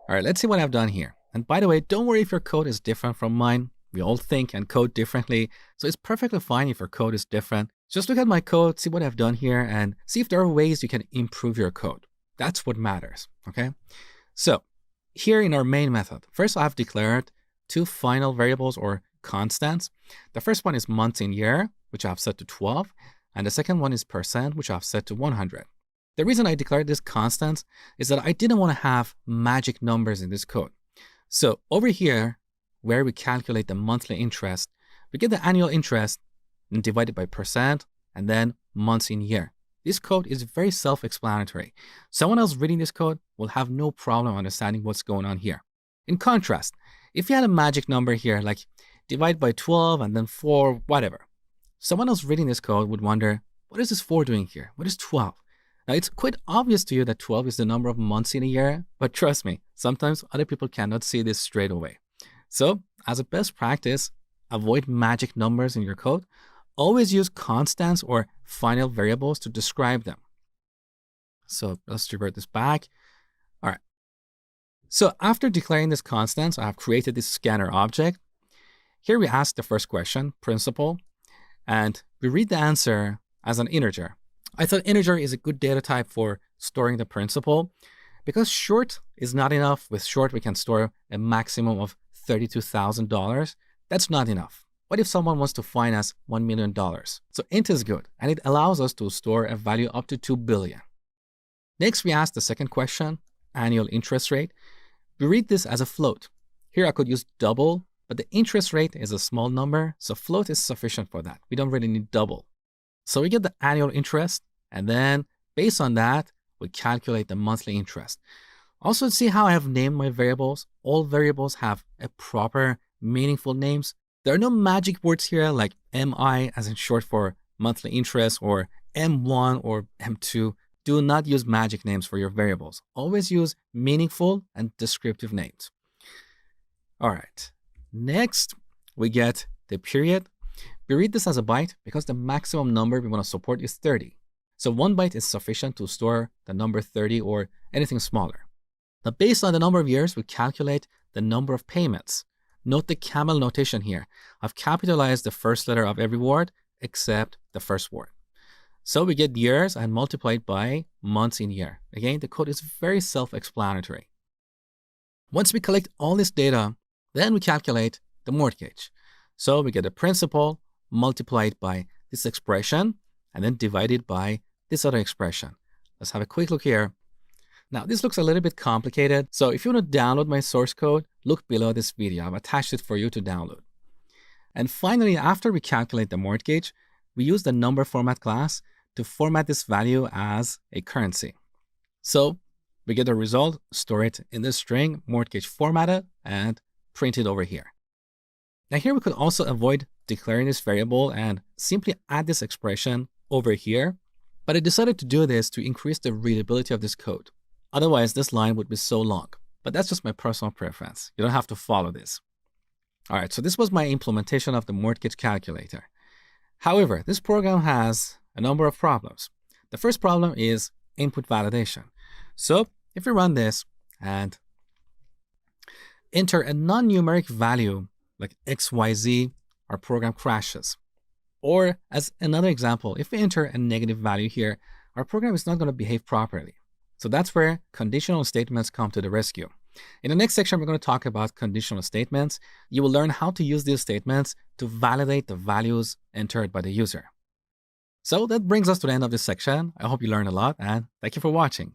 All right, let's see what I've done here. And by the way, don't worry if your code is different from mine. We all think and code differently, so it's perfectly fine if your code is different. Just look at my code, see what I've done here, and see if there are ways you can improve your code. That's what matters, okay? So here in our main method, first I've declared two final variables or constants. The first one is month in year, which I've set to 12, and the second one is percent, which I've set to 100. The reason I declared this constants is that I didn't want to have magic numbers in this code. So over here, where we calculate the monthly interest, we get the annual interest and divide it by percent and then months in year. This code is very self-explanatory. Someone else reading this code will have no problem understanding what's going on here. In contrast, if you had a magic number here, like divide by 12 and then 4, whatever, someone else reading this code would wonder, what is this 4 doing here? What is 12? Now, it's quite obvious to you that 12 is the number of months in a year, but trust me, sometimes other people cannot see this straight away. So, as a best practice, avoid magic numbers in your code. Always use constants or final variables to describe them. So, let's revert this back. All right. So, after declaring this constants, I have created this scanner object. Here we ask the first question, principal, and we read the answer as an integer. I thought integer is a good data type for storing the principal. Because short is not enough, with short we can store a maximum of $32,000. That's not enough. What if someone wants to finance $1 million? So int is good, and it allows us to store a value up to 2 billion. Next, we ask the second question, annual interest rate. We read this as a float. Here I could use double, but the interest rate is a small number, so float is sufficient for that. We don't really need double. So we get the annual interest, and then based on that, we calculate the monthly interest. Also, see how I have named my variables? All variables have a proper, meaningful names. There are no magic words here like MI as in short for monthly interest or M1 or M2. Do not use magic names for your variables. Always use meaningful and descriptive names. All right. Next, we get the period. We read this as a byte because the maximum number we want to support is 30. So 1 byte is sufficient to store the number 30 or anything smaller. Now, based on the number of years, we calculate the number of payments. Note the camel notation here. I've capitalized the first letter of every word except the first word. So we get years and multiply it by months in year. Again, the code is very self-explanatory. Once we collect all this data, then we calculate the mortgage. So we get the principal multiplied by this expression and then divided by this other expression. Let's have a quick look here. Now, this looks a little bit complicated. So if you want to download my source code, look below this video. I've attached it for you to download. And finally, after we calculate the mortgage, we use the number format class to format this value as a currency. So we get the result, store it in this string, mortgage formatted, and print it over here. Now here we could also avoid declaring this variable and simply add this expression over here, but I decided to do this to increase the readability of this code. Otherwise, this line would be so long, but that's just my personal preference. You don't have to follow this. All right, so this was my implementation of the mortgage calculator. However, this program has a number of problems. The first problem is input validation. So if we run this and enter a non-numeric value like XYZ, our program crashes. Or as another example, if we enter a negative value here, our program is not going to behave properly. So that's where conditional statements come to the rescue. In the next section, we're going to talk about conditional statements. You will learn how to use these statements to validate the values entered by the user. So that brings us to the end of this section. I hope you learned a lot and thank you for watching.